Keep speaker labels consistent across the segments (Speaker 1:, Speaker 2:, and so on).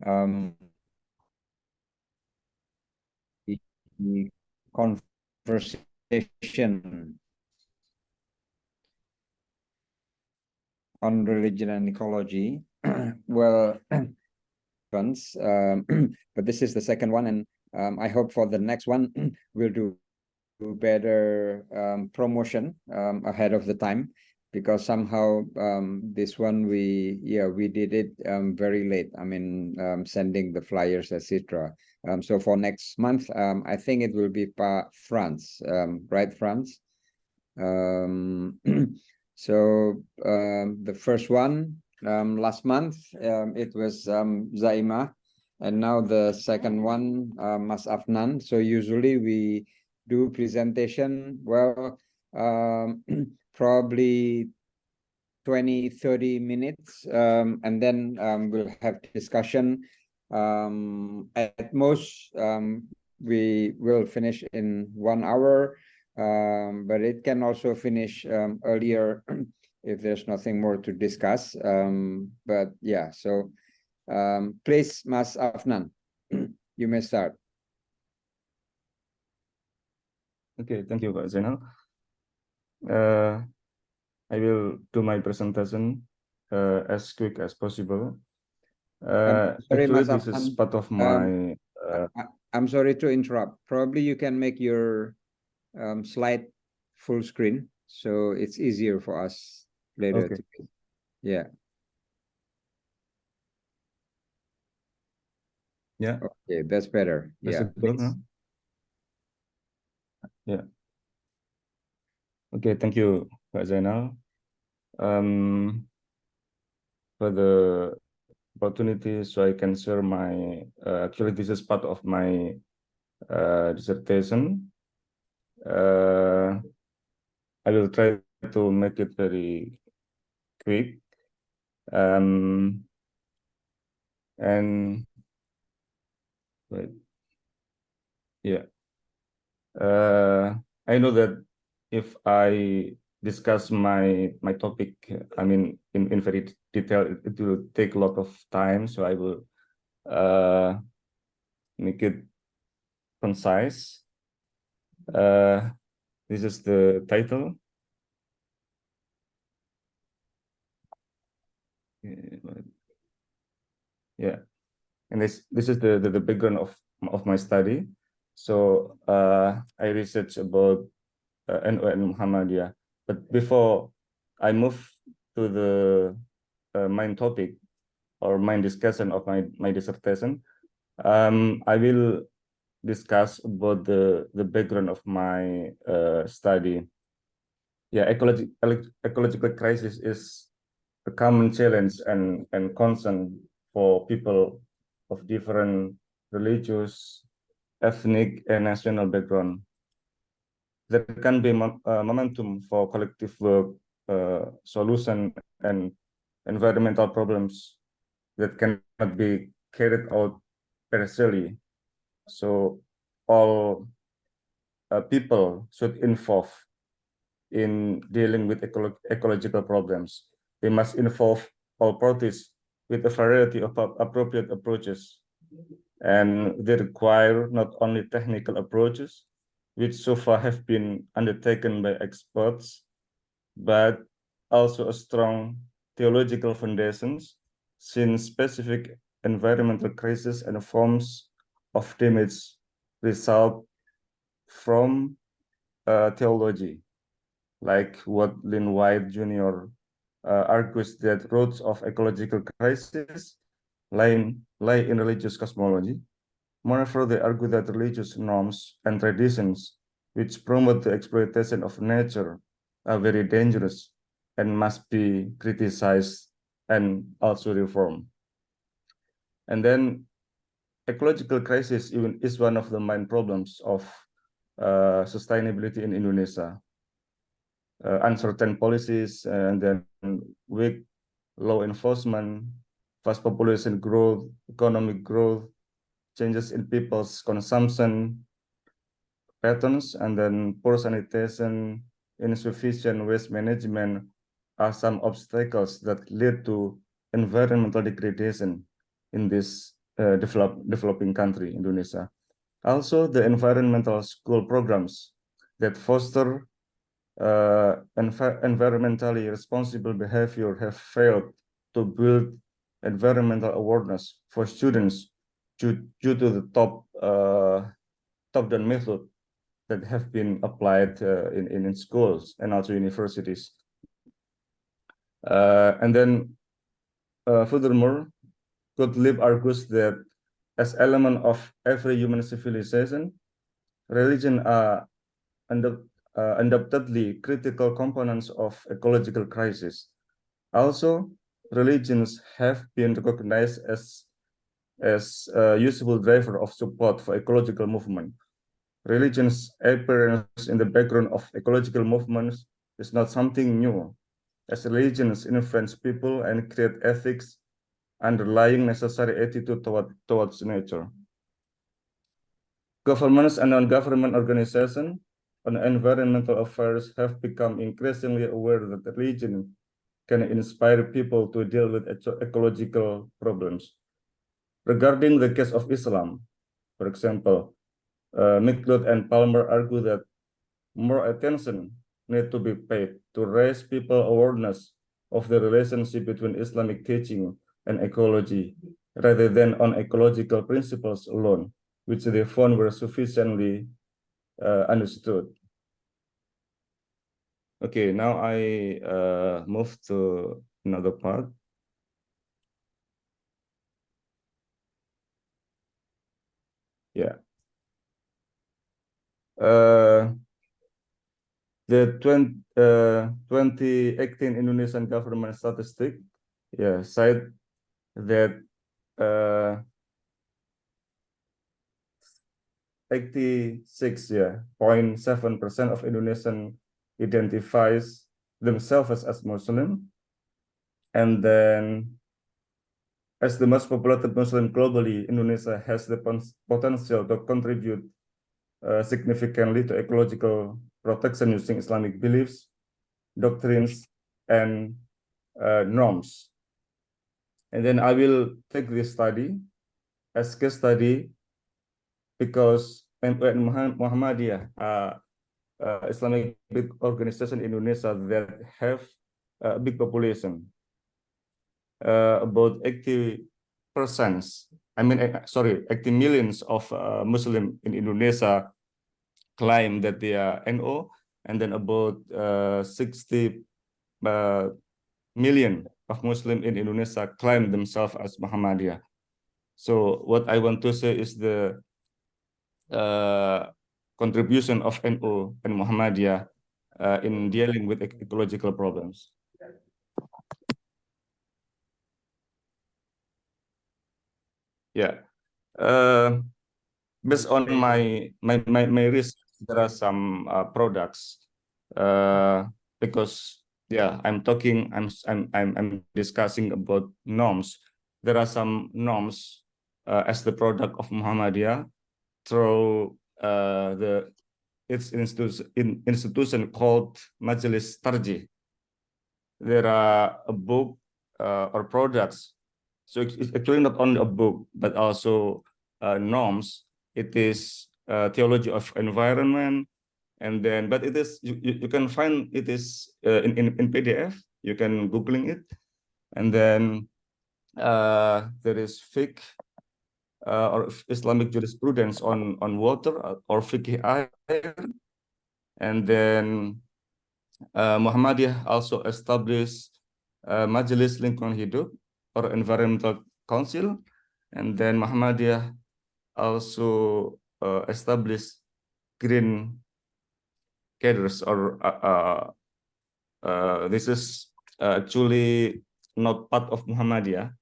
Speaker 1: um, the conversation on religion and ecology. Well, but this is the second one, and I hope for the next one we'll do better promotion ahead of the time, because somehow this one we did it very late. I mean, sending the flyers, etc. So for next month, I think it will be France, right, France? So the first one last month, it was Zaima, and now the second one, Mas Afnan. So usually we do presentation, well, probably 20-30 minutes, and then we'll have discussion. At most, we will finish in 1 hour, but it can also finish earlier if there's nothing more to discuss. But yeah, so please, Mas Afnan, you may start.
Speaker 2: Okay, thank you, Pak Zainal. I will do my presentation as quick as possible.
Speaker 1: Sorry,
Speaker 2: Actually,
Speaker 1: Mas
Speaker 2: this is
Speaker 1: Afnan,
Speaker 2: part of my...
Speaker 1: I'm sorry to interrupt. Probably you can make your slide full screen, so it's easier for us later.
Speaker 2: Okay.
Speaker 1: Yeah.
Speaker 2: Yeah.
Speaker 1: Okay, that's better. Yeah.
Speaker 2: Yeah. Okay, thank you, Pak Zainal, for the opportunity so I can share my... actually, this is part of my dissertation. I will try to make it very quick. And wait, yeah. I know that if I discuss my topic, I mean, in very detail, it will take a lot of time. So I will make it concise. This is the title. Yeah, and this is the background of my study. So I research about NU and Muhammadiyah. But before I move to the main topic or main discussion of my dissertation, I will discuss about the background of my study. Yeah, ecological crisis is a common challenge and concern for people of different religious, ethnic, and national background. There can be momentum for collective work, solution, and environmental problems that cannot be carried out partially. So all people should involve in dealing with ecological problems. They must involve all parties with a variety of appropriate approaches. And they require not only technical approaches, which so far have been undertaken by experts, but also a strong theological foundations, since specific environmental crises and forms of damage result from theology, like what Lynn White Jr. Argues that roots of ecological crisis lie in religious cosmology. Moreover, they argue that religious norms and traditions which promote the exploitation of nature are very dangerous and must be criticized and also reformed. And then ecological crisis is one of the main problems of sustainability in Indonesia. Uncertain policies and then weak law enforcement, fast population growth, economic growth, changes in people's consumption patterns, and then poor sanitation, insufficient waste management are some obstacles that lead to environmental degradation in these developing country, Indonesia. Also, the environmental school programs that foster environmentally responsible behavior have failed to build environmental awareness for students due to the top-down method that have been applied in schools and also universities. And then furthermore, Gottlieb argues that as element of every human civilization, religion are undoubtedly critical components of ecological crisis. Also, religions have been recognized as a useful driver of support for ecological movement. Religion's appearance in the background of ecological movements is not something new, as religions influence people and create ethics underlying necessary attitude towards nature. Governments and non-government organizations on environmental affairs have become increasingly aware that religion can inspire people to deal with ecological problems. Regarding the case of Islam, for example, McLeod and Palmer argue that more attention needs to be paid to raise people awareness of the relationship between Islamic teaching and ecology, rather than on ecological principles alone, which they found were sufficiently understood. Okay, now I move to another part. Yeah. The 2018 Indonesian government statistic, yeah, cite that 86.7% of Indonesian identifies themselves as Muslim, and then as the most populated Muslim globally, Indonesia has the potential to contribute significantly to ecological protection using Islamic beliefs, doctrines, and norms. And then I will take this study as case study because Muhammadiyah, Islamic big organization in Indonesia that have a big population, about 80%, 80 millions of Muslim in Indonesia claim that they are NO, and then about 60 million of Muslim in Indonesia claim themselves as Muhammadiyah. So what I want to say is the contribution of NO and Muhammadiyah in dealing with ecological problems. Yeah, based on my research, there are some products because yeah, I'm discussing about norms. There are some norms as the product of Muhammadiyah through its institution called Majelis Tarjih. There are a book or products. So it's actually not only a book, but also norms. It is theology of environment, and then but it is you can find it is in PDF. You can Googling it, and then there is fiqh or Islamic jurisprudence on water or fiqh air, and then Muhammadiyah also established Majelis Lingkungan Hidup or Environmental Council, and then Muhammadiyah also established green cadres, or this is actually not part of Muhammadiyah,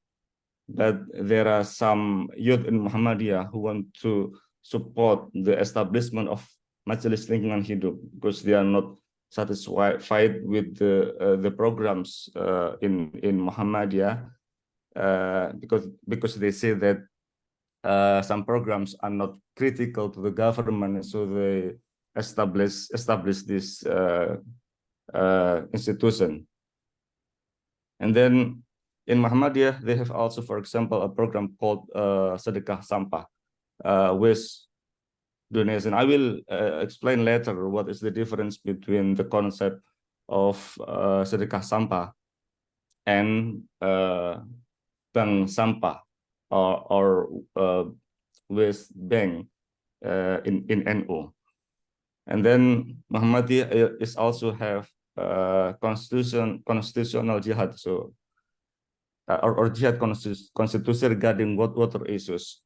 Speaker 2: but there are some youth in Muhammadiyah who want to support the establishment of Majelis Lingkungan Hidup because they are not satisfied with the programs in Muhammadiyah because they say that some programs are not critical to the government, so they establish this institution. And then in Muhammadiyah, they have also, for example, a program called Sedekah Sampah, with donation. I will explain later what is the difference between the concept of Sedekah Sampah and bank sampah, or waste bank in NU. And then Muhammadiyah is also have constitutional jihad, so or jihad constitution regarding water issues.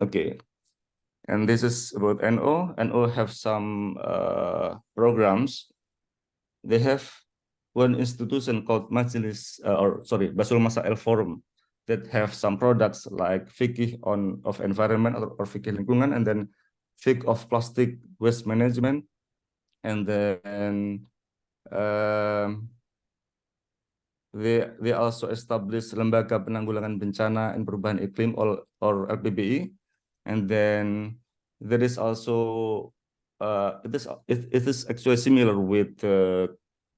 Speaker 2: Okay, and this is about NO. NO have some programs. They have one institution called Basul Masail Forum, that have some products like fikih of environment, or fikih lingkungan, and then fikih of plastic waste management, and then they also establish Lembaga Penanggulangan Bencana and Perubahan Iklim, or LPBI, and then there is also it is actually similar with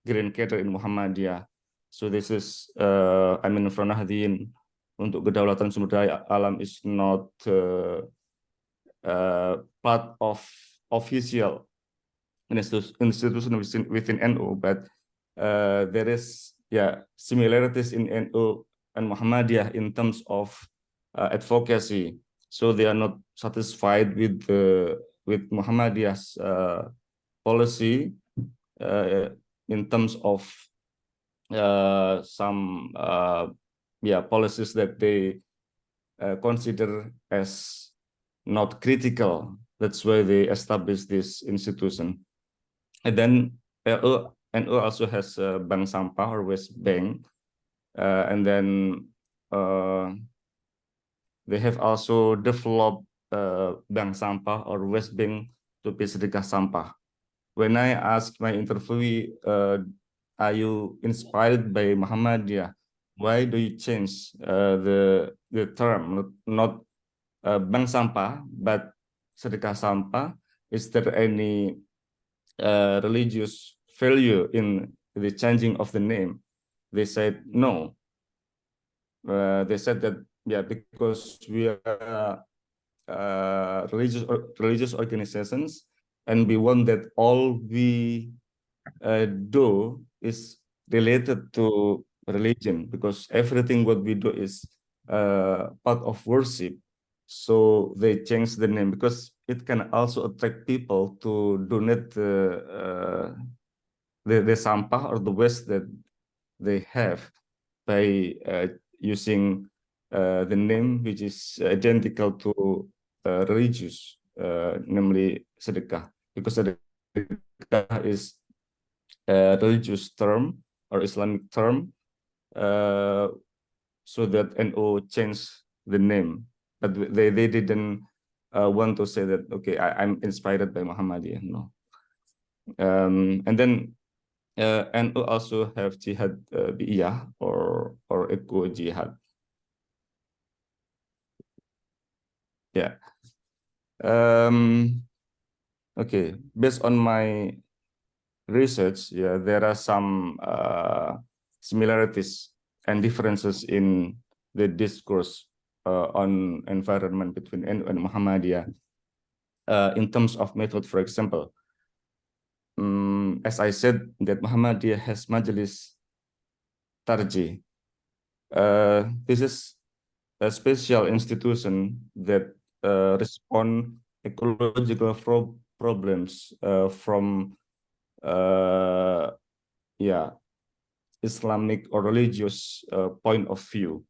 Speaker 2: Green Cadre in Muhammadiyah. So this is for Nahdien untuk kedaulatan sumber daya alam is not part of official institution within NU, but there is similarities in NU and Muhammadiyah in terms of advocacy. So they are not satisfied with Muhammadiyah's policy in terms of some policies that they consider as not critical. That's why they established this institution. And then NU also has bank sampah, or waste bank, and then they have also developed bank sampah, or waste bank, to be sedekah sampah. When I asked my interviewee, are you inspired by Muhammadiyah? Why do you change the term, not bank sampah, but sedekah sampah? Is there any religious value in the changing of the name? They said no. They said that because we are religious organizations, and we want that all we do is related to religion, because everything what we do is part of worship. So they changed the name because it can also attract people to donate the sampah or the waste that they have by using the name which is identical to religious, namely sedekah, because sedekah is a religious term or Islamic term, so that NU changed the name, but they didn't want to say that, okay, I'm inspired by Muhammadiyah. No. And then NU also have jihad bi'iyah, or eco jihad. Yeah. Okay, based on my research, there are some similarities and differences in the discourse on environment between NU and Muhammadiyah. In terms of method, for example, as I said, that Muhammadiyah has Majelis Tarjih. This is a special institution that respond ecological problems from Islamic or religious point of view.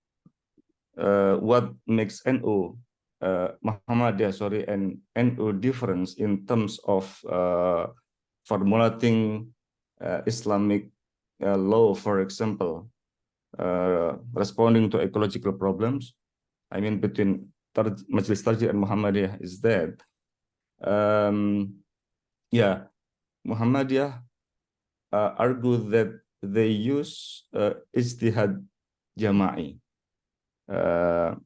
Speaker 2: What makes Muhammadiyah and NU difference in terms of formulating Islamic law, for example, responding to ecological problems. I mean, between Majelis Tarjih and Muhammadiyah is that Muhammadiyah argue that they use ijtihad jama'i.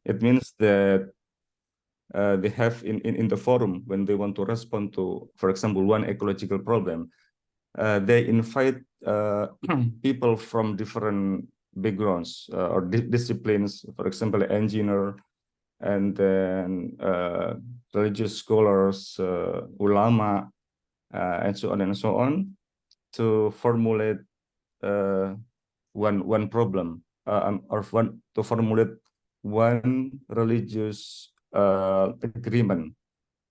Speaker 2: It means that they have in the forum, when they want to respond to, for example, one ecological problem, they invite people from different backgrounds or disciplines, for example, engineer, and then religious scholars, ulama, and so on, to formulate one problem, or to formulate one religious agreement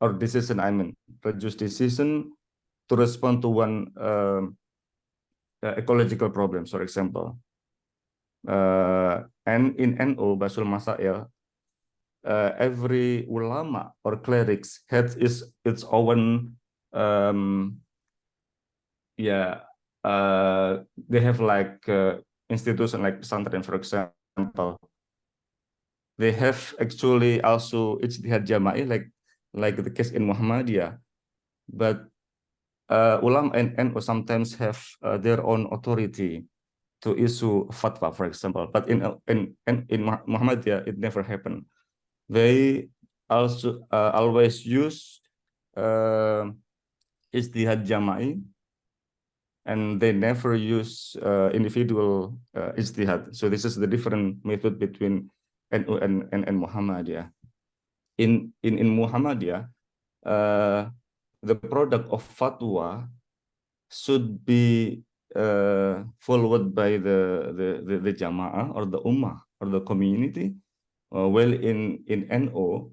Speaker 2: or decision. I mean, religious decision to respond to one ecological problems, for example. And in NO, Basul Masail, every ulama or clerics has its own, they have like institution like pesantren, for example. They have actually also ijtihad jama'i, like the case in Muhammadiyah, but ulama and NO sometimes have their own authority to issue fatwa, for example. But in Muhammadiyah, it never happened. They also always use ijtihad jama'i, and they never use individual ijtihad. So this is the different method between NU and Muhammadiyah. In Muhammadiyah, the product of fatwa should be followed by the jamaah or the ummah or the community. Well, in NO,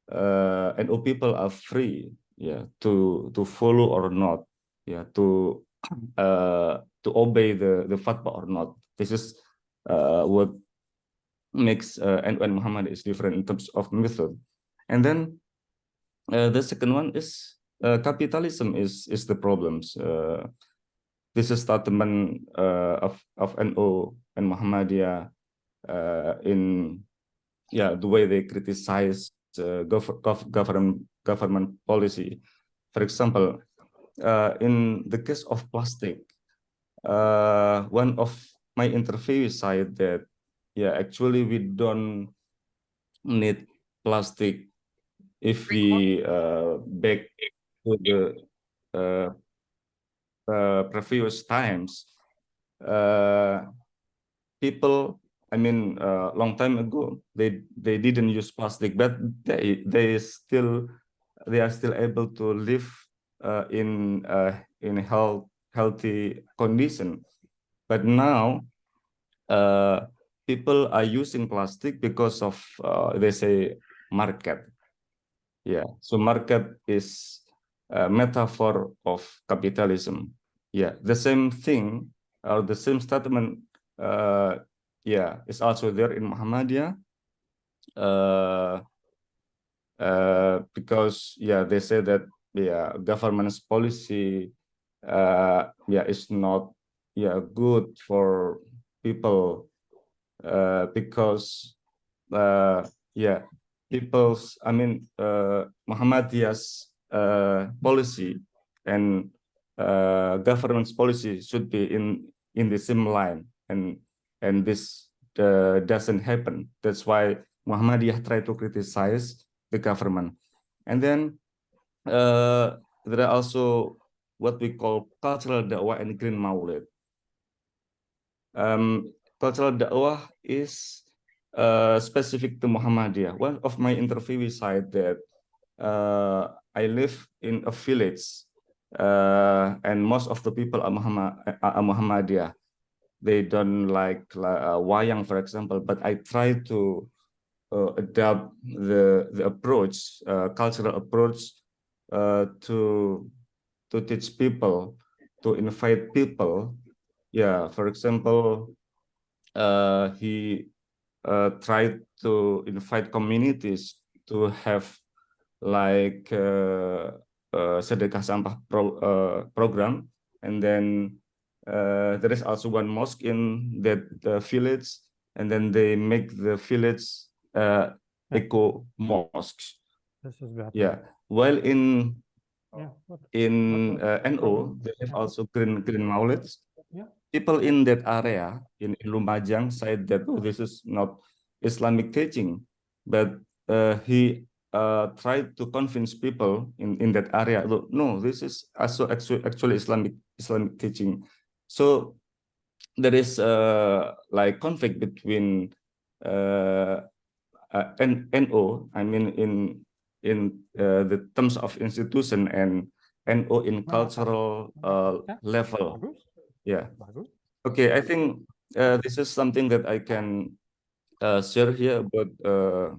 Speaker 2: NO people are free, to follow or not, to obey the fatwa or not. This is what makes NO and Muhammad is different in terms of method. And then the second one is capitalism is the problems. This is statement of NO and Muhammadiyah in the way they criticize government policy. For example, in the case of plastic, one of my interviewees said that actually we don't need plastic if we back to the previous times. People, I mean, long time ago, they didn't use plastic, but they are still able to live in healthy condition. But now people are using plastic because of they say market. So market is a metaphor of capitalism. The same thing or the same statement is also there in Muhammadiyah, because they say that government's policy is not good for people, because people's, I mean, Muhammadiyah's policy and government's policy should be in the same line, and this doesn't happen. That's why Muhammadiyah try to criticize the government. And then there are also what we call cultural dakwah and green maulid. Cultural dakwah is specific to Muhammadiyah. One of my interviewees said that I live in a village, and most of the people are Muhammadiyah. They don't like wayang, for example, but I try to adopt the approach, cultural approach, to teach people, to invite people. For example, he tried to invite communities to have like sedekah sampah program, and then there is also one mosque in that village, and then they make the village eco mosques. While in NO they have also green maulid. People in that area in Lumajang said that this is not Islamic teaching, but he try to convince people in that area. Look, no, this is also actually Islamic teaching. So there is like conflict between NO, I mean in the terms of institution, and NO in cultural level. Yeah. Okay, I think this is something that I can share here about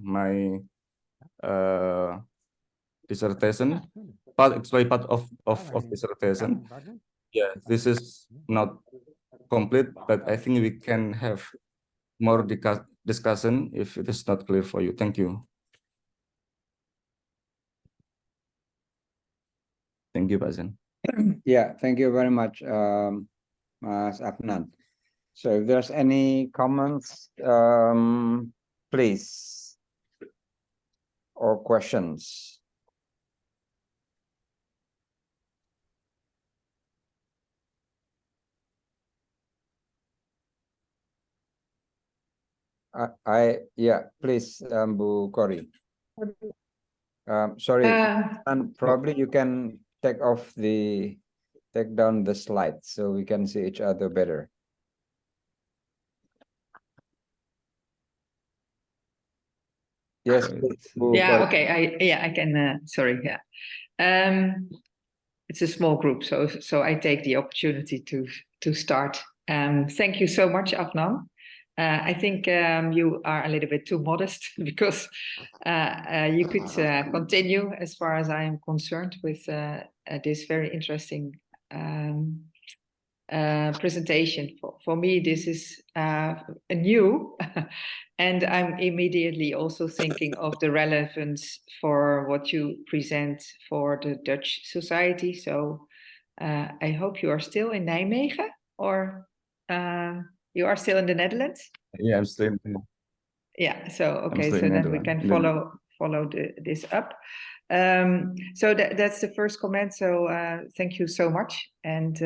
Speaker 2: my dissertation. Actually part of dissertation. Yeah, this is not complete, but I think we can have more discussion if it is not clear for you. Thank you. Thank you, Pak Zen.
Speaker 1: Yeah, thank you very much, Mas Afnan. So if there's any comments, please, or questions. Yeah, please, Bu Kori. Sorry, and probably you can take down the slides so we can see each other better. Yes, Bu
Speaker 3: Yeah,
Speaker 1: Kori.
Speaker 3: okay. I can. Sorry, yeah. It's a small group, so I take the opportunity to start. Thank you so much, Afnan. I think you are a little bit too modest because you could continue, as far as I am concerned, with this very interesting presentation. For me, this is new, and I'm immediately also thinking of the relevance for what you present for the Dutch society. So I hope you are still in Nijmegen, or you are still in the Netherlands?
Speaker 2: Yeah, I'm still.
Speaker 3: Yeah. So okay.
Speaker 2: still
Speaker 3: So
Speaker 2: in
Speaker 3: then we
Speaker 2: Netherlands.
Speaker 3: can follow this up. So that's the first comment. So thank you so much. And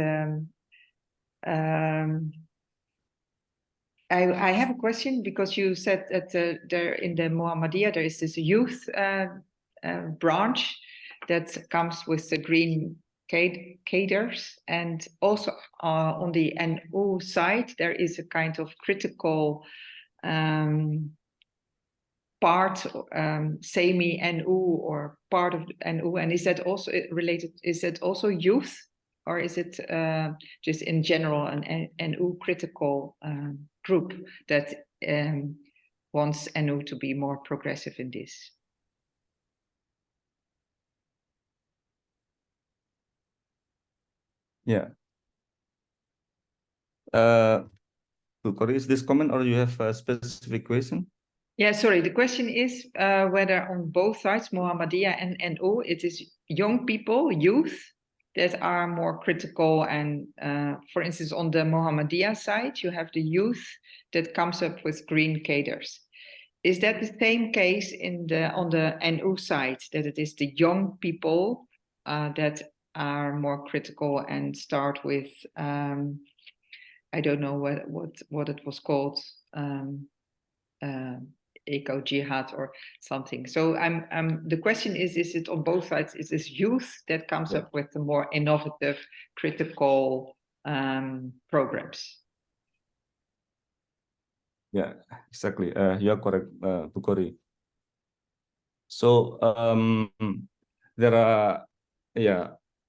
Speaker 3: I have a question, because you said that there in the Muhammadiyah there is this youth branch that comes with the green cadres, and also on the NU side there is a kind of critical part, semi-NU or part of NU, and is that also related? Is that also youth, or is it just in general an NU critical group that wants NU to be more progressive in this?
Speaker 2: Yeah. Kori, is this comment, or you have a specific question?
Speaker 3: Yeah, sorry. The question is whether on both sides, Muhammadiyah and NU, it is young people, youth, that are more critical. And for instance, on the Muhammadiyah side, you have the youth that comes up with green cadres. Is that the same case on the NU side, that it is the young people that are more critical and start with, I don't know what it was called, eco jihad or something. So the question is it on both sides? Is this youth that comes up with the more innovative, critical programs?
Speaker 2: Yeah, exactly. You are correct, Bukori. So there are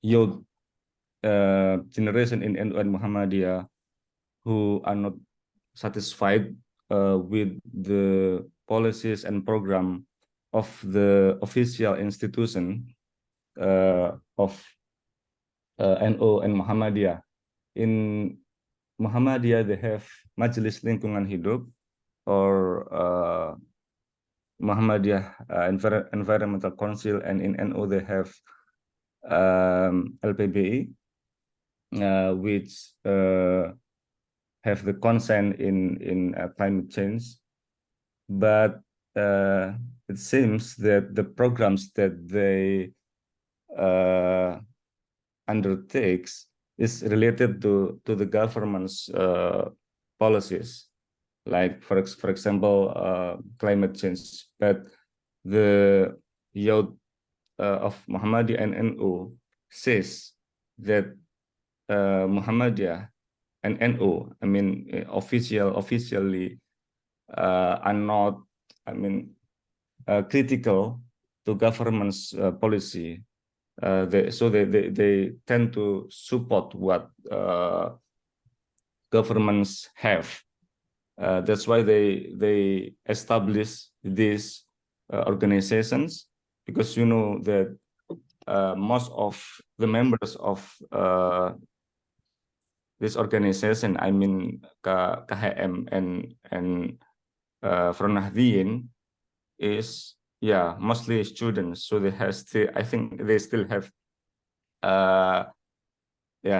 Speaker 2: youth generation in NU and Muhammadiyah who are not satisfied with the policies and program of the official institution of NU and Muhammadiyah. In Muhammadiyah, they have Majelis Lingkungan Hidup, or Muhammadiyah Environmental Council, and in NU they have LPBI, which have the consent in climate change. But it seems that the programs that they undertakes is related to the government's policies, like for example climate change. But the youth of Muhammadiyah and NU says that Muhammadiyah and NU, I mean, officially are not, I mean, critical to government's policy. They tend to support what governments have. That's why they establish these organizations, because you know that most of the members of this organization, I mean KHM and Front Nahdlatul, is mostly students. So they have still, I think they still have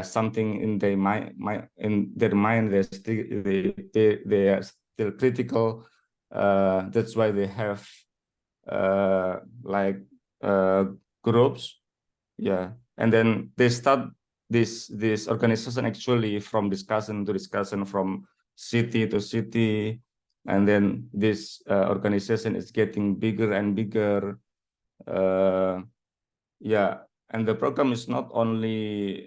Speaker 2: something in their mind. They are still critical. That's why they have groups, and then they start this organization actually from discussion to discussion, from city to city, and then this organization is getting bigger and bigger. And the program is not only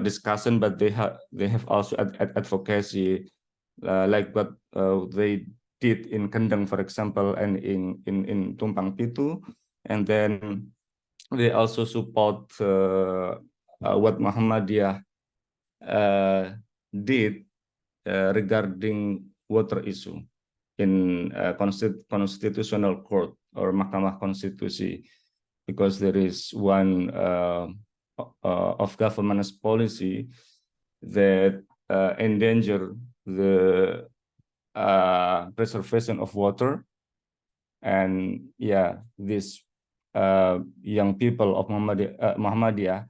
Speaker 2: discussion, but they have also advocacy, like what they did in Kendeng, for example, and in Tumpang Pitu, and then they also support what Muhammadiyah did regarding water issue in constitutional court or Mahkamah Konstitusi, because there is one of government's policy that endanger the preservation of water. And this young people of Muhammadiyah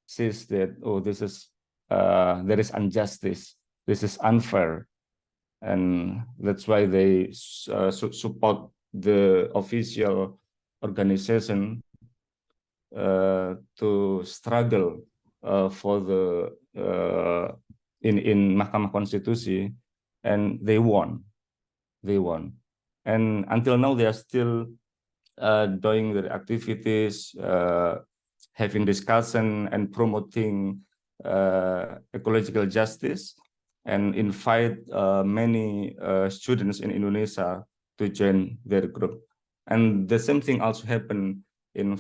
Speaker 2: says that, oh, this is there is injustice, this is unfair, and that's why they support the official organization to struggle for the in Mahkamah Konstitusi, and they won. And until now they are still doing their activities, having discussion and promoting ecological justice, and invite many students in Indonesia to join their group. And the same thing also happened in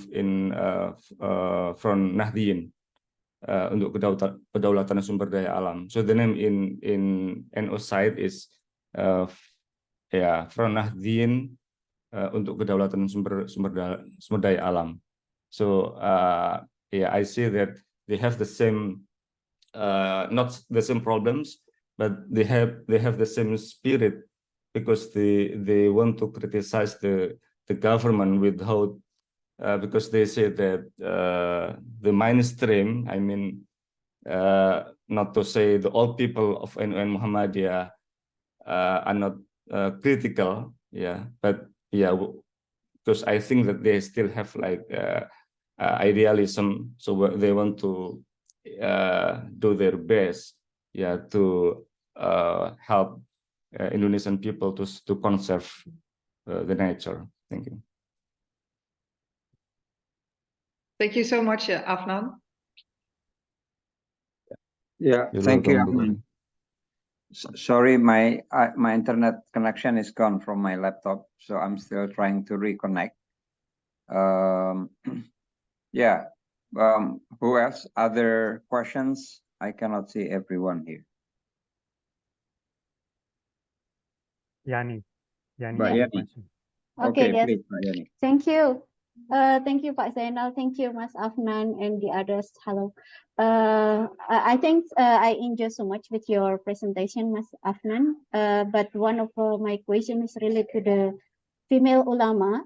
Speaker 2: Front Nahdlatul untuk kedaulatan sumber daya alam. So the name in NO side is Front Nahdlatul untuk kedaulatan sumber daya alam. So I see that they have the same not the same problems, but they have the same spirit, because they want to criticize the government without because they say that the mainstream, I mean, not to say the old people of NU and Muhammadiyah are not critical, but because I think that they still have like idealism, so they want to do their best, to help Indonesian people to conserve the nature. Thank you.
Speaker 3: Thank you so much, Afnan.
Speaker 1: Yeah,
Speaker 2: You're
Speaker 1: thank you.
Speaker 2: welcome,
Speaker 1: Sorry, my internet connection is gone from my laptop, so I'm still trying to reconnect. Who else? Other questions? I cannot see everyone here.
Speaker 4: Yani.
Speaker 1: Mbak
Speaker 4: has a
Speaker 1: Yani.
Speaker 4: question.
Speaker 1: Okay,
Speaker 5: yes.
Speaker 1: please, Mbak Yani.
Speaker 5: Thank you. Thank you, Pak Zainal. Thank you, Mas Afnan and the others. Hello. I think I enjoyed so much with your presentation, Mas Afnan. But one of my questions is related to the female ulama,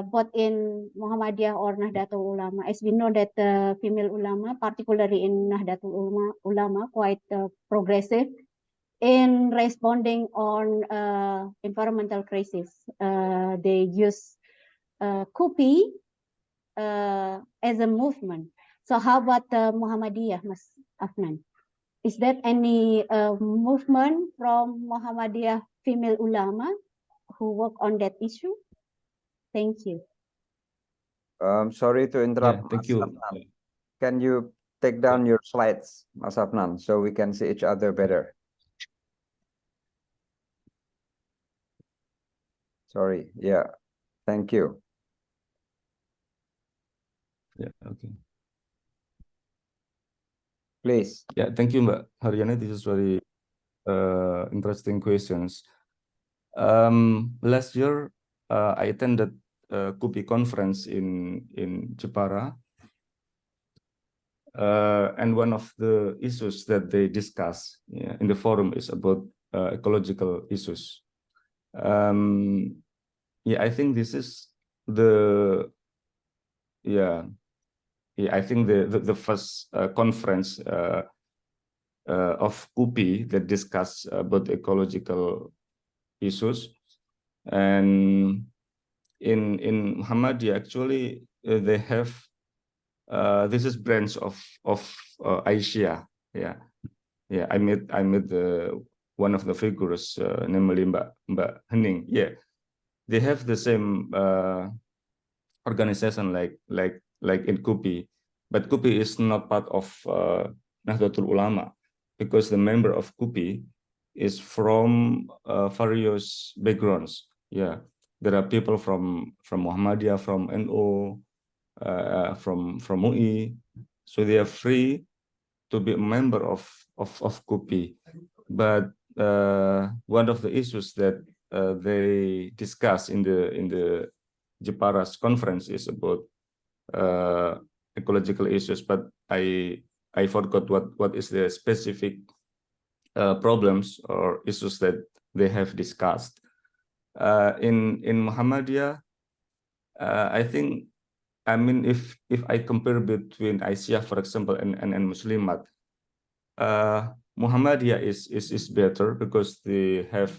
Speaker 5: both in Muhammadiyah or Nahdlatul Ulama. As we know that the female ulama, particularly in Nahdlatul Ulama, quite progressive in responding on environmental crisis. They use Kupi as a movement. So how about Muhammadiyah, Mas Afnan? Is that any movement from Muhammadiyah female ulama who work on that issue? Thank you.
Speaker 1: Sorry to interrupt,
Speaker 2: Yeah, thank
Speaker 1: Mas
Speaker 2: you.
Speaker 1: Afnan. Can you take down your slides, Mas Afnan, so we can see each other better? Sorry. Yeah. Thank you.
Speaker 2: Yeah, okay.
Speaker 1: Please.
Speaker 2: Yeah, thank you, Mbak Haryani. This is very interesting questions. Last year, I attended a KUPI conference in Jepara. And one of the issues that they discuss in the forum is about ecological issues. Yeah, I think this is the I think the first conference of KUPI that discuss about ecological issues. And in Muhammadiyah, actually, they have this is branch of Aisyah. Yeah. I met one of the figures, namely Mbak Hening. Yeah, they have the same organization like in KUPI, but KUPI is not part of Nahdlatul Ulama, because the member of KUPI is from various backgrounds. Yeah, there are people from Muhammadiyah, from NO, from UI, so they are free to be a member of KUPI. But one of the issues that they discuss in the Jepara's conference is about ecological issues, but I forgot what is the specific problems or issues that they have discussed. In Muhammadiyah, I think, I mean, if I compare between Aisyah, for example, and Muslimat, Muhammadiyah is better because they have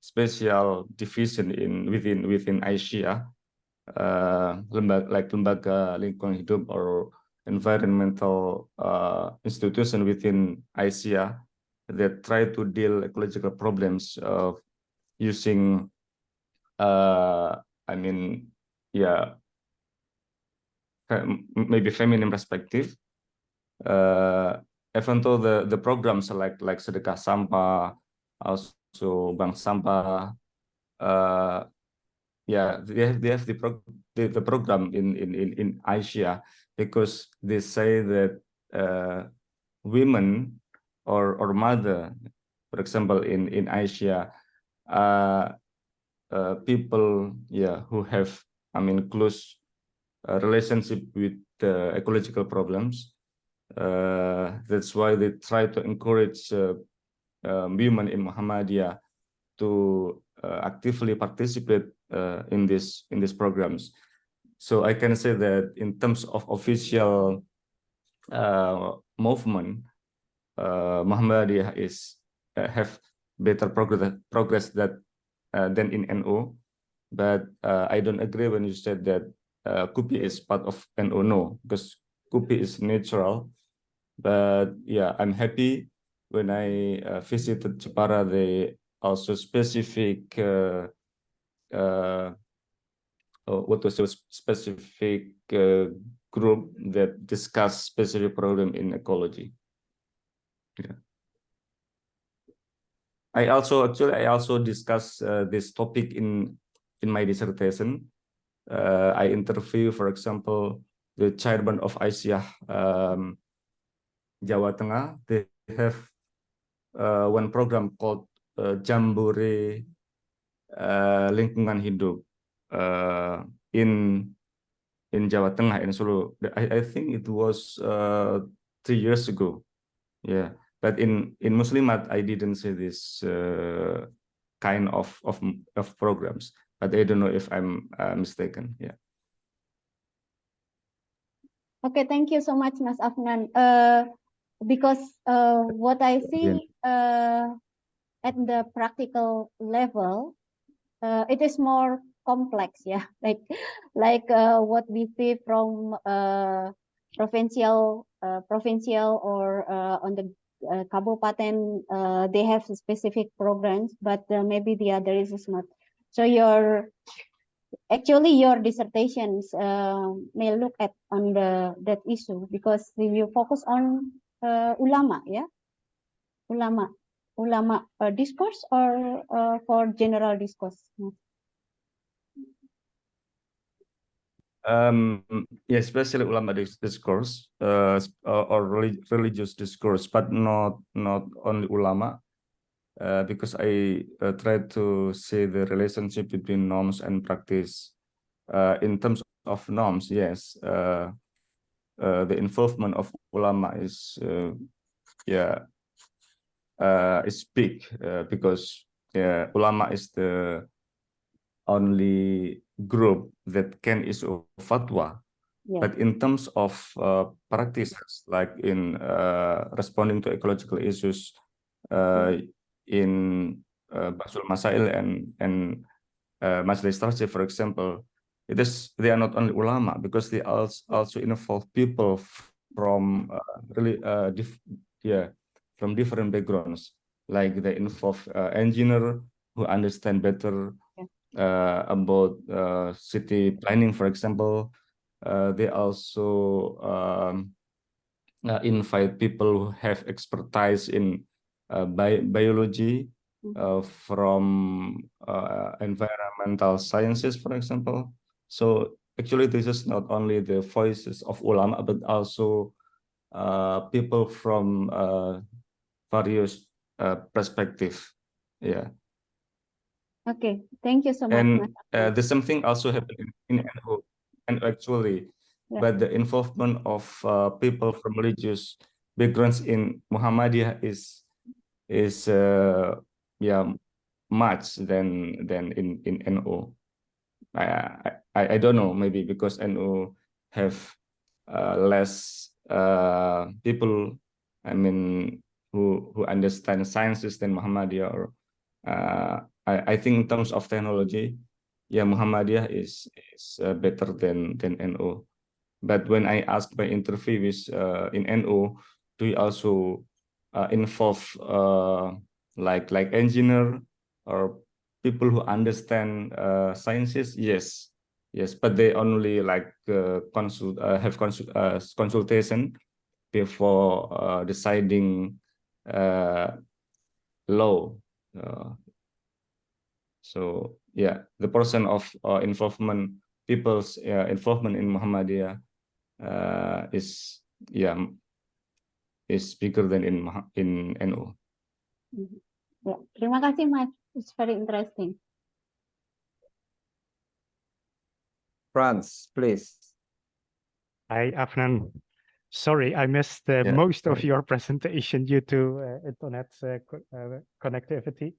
Speaker 2: special division within Aisyah, lembaga lingkungan hidup or environmental institution within Aisyah that try to deal ecological problems using I mean, yeah, maybe feminine perspective. Even though the programs like sedekah sampah, also bank sampah, yeah, they have the program in Asia, because they say that women or mother, for example, in Asia, people, yeah, who have, I mean, close relationship with ecological problems. That's why they try to encourage women in Muhammadiyah to actively participate in these programs. So I can say that in terms of official movement, Muhammadiyah is have better progress that than in NO. But I don't agree when you said that KUPI is part of NO. No, because KUPI is natural. But yeah, I'm happy when I visited Jepara. They also specific what was a specific group that discuss specific problem in ecology. Yeah. I also discuss this topic in my dissertation. I interview, for example, the chairman of Aisyah Jawa Tengah. They have one program called Jambore Lingkungan Hidup in Jawa Tengah, in Solo. I think it was 3 years ago. Yeah, but in Muslimat, I didn't see this kind of programs, but I don't know if I'm mistaken. Yeah.
Speaker 5: Okay, thank you so much, Mas Afnan. Because what I see at the practical level, it is more complex, yeah. Like what we see from provincial or on the kabupaten, they have specific programs, but maybe the other is not. So your actually your dissertations may look at on that issue, because you focus on ulama, yeah, ulama discourse, or for general discourse.
Speaker 2: Yeah, especially ulama discourse, or religious discourse, but not only ulama, because I try to see the relationship between norms and practice. In terms of norms, yes, the involvement of ulama is big, because ulama is the only group that can issue fatwa.
Speaker 5: Yeah.
Speaker 2: But in terms of practices, like in responding to ecological issues, in Basul Masail and Majlis Tarjih, for example, they are not only ulama, because they also involve people from from different backgrounds. Like they involve engineer who understand better about city planning, for example. They also invite people who have expertise in biology, from environmental sciences, for example. So actually, this is not only the voices of ulama, but also people from various perspectives. Yeah.
Speaker 5: Okay, thank you so much.
Speaker 2: And the same thing also happened in NU, and actually,
Speaker 5: Yeah.
Speaker 2: but the involvement of people from religious backgrounds in Muhammadiyah is much than in NU. I don't know, maybe because NU have less people, I mean, who understand sciences than Muhammadiyah, or I think in terms of technology, yeah, Muhammadiyah is better than NU. But when I asked my interviewees in NU, do you also involve like engineer or people who understand sciences? Yes, but they only like consultation before deciding law. So yeah, the portion of people's involvement in Muhammadiyah is bigger than in NU.
Speaker 5: Ya, terima kasih Mas. It's very interesting.
Speaker 1: France, please.
Speaker 4: Hi, Afnan. Sorry, I missed most of your presentation due to internet connectivity.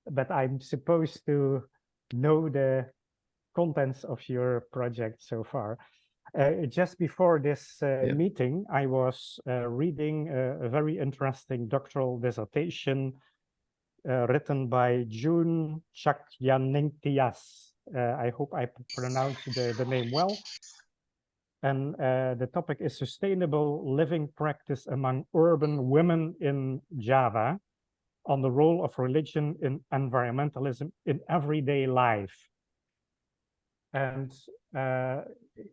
Speaker 4: But I'm supposed to know the contents of your project so far. Just before this meeting, I was reading a very interesting doctoral dissertation written by June Chakyaningtias. I hope I pronounced the name well. And the topic is sustainable living practice among urban women in Java on the role of religion in environmentalism in everyday life. And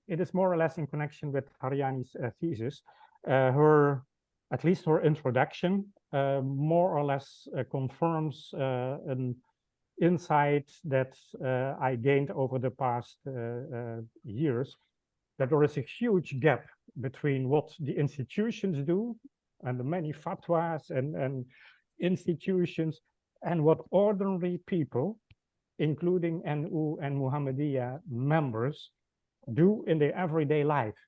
Speaker 4: it is more or less in connection with Haryani's thesis. At least her introduction, more or less confirms an insight that I gained over the past years, that there is a huge gap between what the institutions do and the many fatwas and institutions, and what ordinary people, including NU and Muhammadiyah members, do in their everyday life.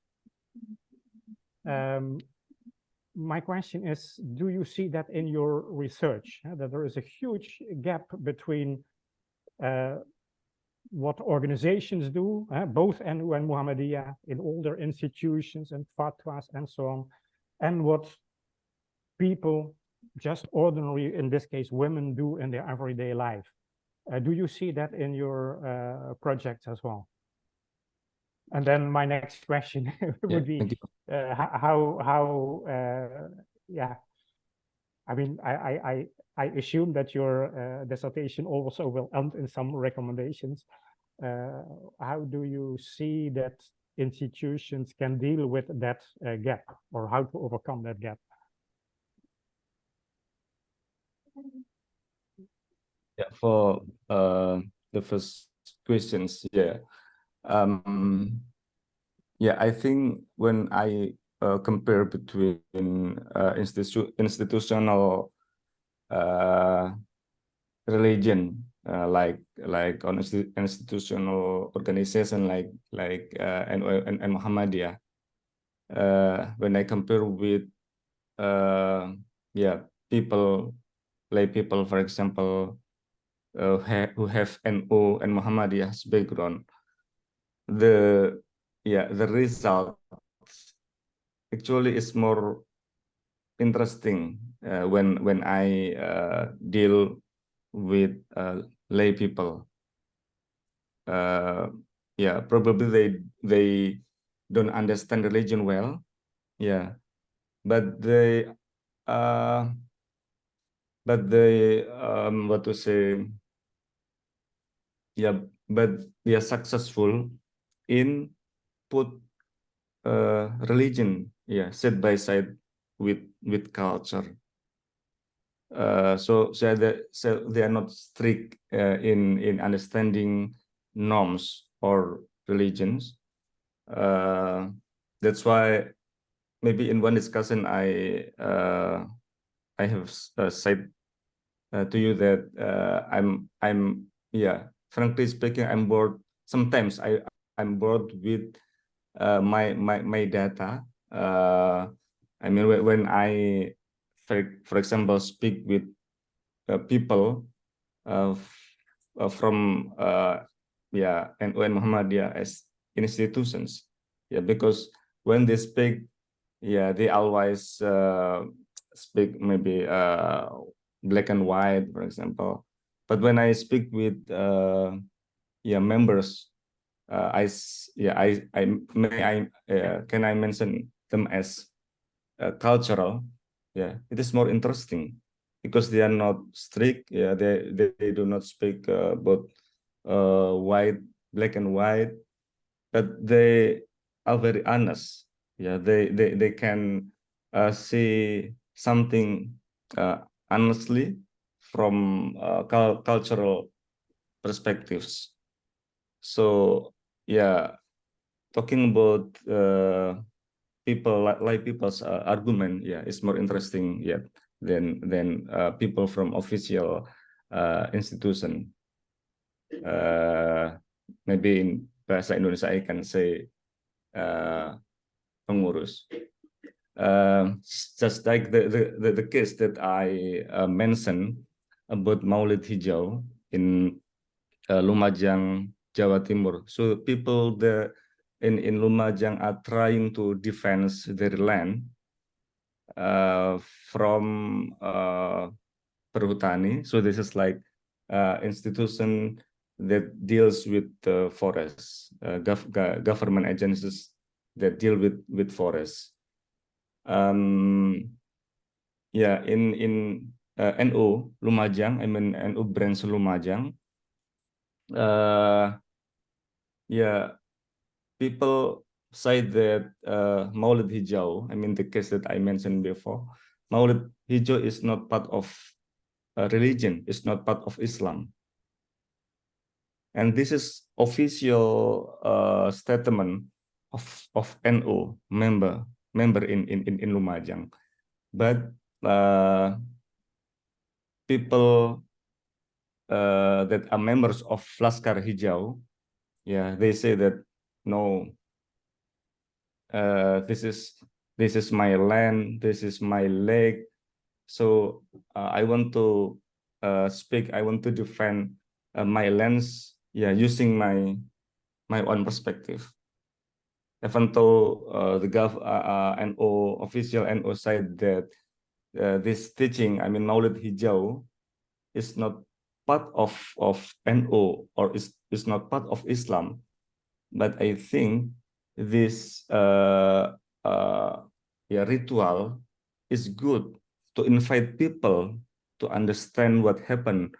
Speaker 4: My question is, do you see that in your research, that there is a huge gap between what organizations do, both NU and Muhammadiyah, in all their institutions and fatwas and so on, and what people, just ordinary, in this case, women, do in their everyday life? Do you see that in your projects as well? And then my next question would be, I mean, I assume that your dissertation also will end in some recommendations. how do you see that institutions can deal with that gap, or how to overcome that gap?
Speaker 2: Yeah, for the first questions, yeah. Yeah, I think when I compare between institutional religion, like on institutional organization like and Muhammadiyah, when I compare with yeah, lay people, for example, who have NU and Muhammadiyah's background, the result actually is more interesting when I deal with lay people. Yeah, probably they don't understand religion well. Yeah, but they what to say? Yeah, but they are successful in put religion, yeah, side by side with culture. So they are not strict in understanding norms or religions. That's why maybe in one discussion I have said to you that I'm yeah, frankly speaking, I'm bored. Sometimes I'm bored with my data. I mean, when I, for example, speak with people from yeah, NU and Muhammadiyah as institutions, yeah, because when they speak, yeah, they always speak maybe black and white, for example. But when I speak with yeah, members, can I mention them as cultural? Yeah, it is more interesting because they are not strict. Yeah, they do not speak about white, black and white, but they are very honest. Yeah, they can see something honestly from cultural perspectives. So yeah, talking about people like people's argument, yeah, is more interesting, yeah, than people from official institution. Maybe in bahasa Indonesia I can say pengurus. Just like the case that I mentioned about Maulid Hijau in Lumajang, Jawa Timur. So people there in Lumajang are trying to defend their land from perhutani. So this is like institution that deals with the forest, government agencies that deal with forests. Yeah, in NU Lumajang, I mean NU branch Lumajang. Yeah, people say that Maulid Hijau, I mean the case that I mentioned before, Maulid Hijau is not part of religion, it's not part of Islam. And this is official statement of NU member in Lumajang. But people that are members of Laskar Hijau, yeah, they say that no, this is my land, this is my lake. So I want to speak, I want to defend my lands, yeah, using my own perspective. Even though the NU official NU said that this teaching, I mean Maulid Hijau, is not part of NU or is not part of Islam, but I think this ritual is good to invite people to understand what happened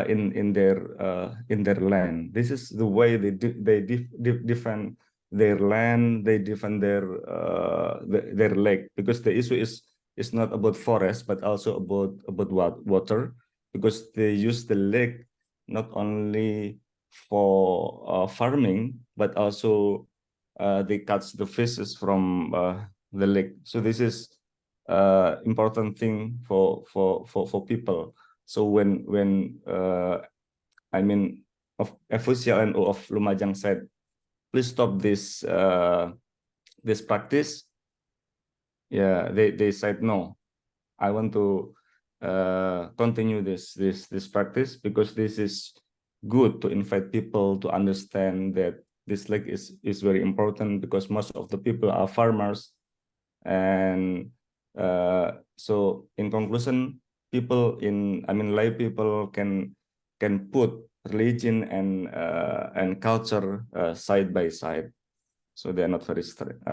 Speaker 2: in their land. This is the way they defend their land, they defend their lake, because the issue is not about forest but also about water, because they use the lake not only for farming but also they catch the fishes from the lake. So this is important thing for people. So when I mean official and of Lumajang said, please stop this this practice. Yeah, they said no. I want to continue this practice, because this is good to invite people to understand that this lake is very important, because most of the people are farmers. And so in conclusion, people lay people can put religion and culture side by side, so they're not very strict.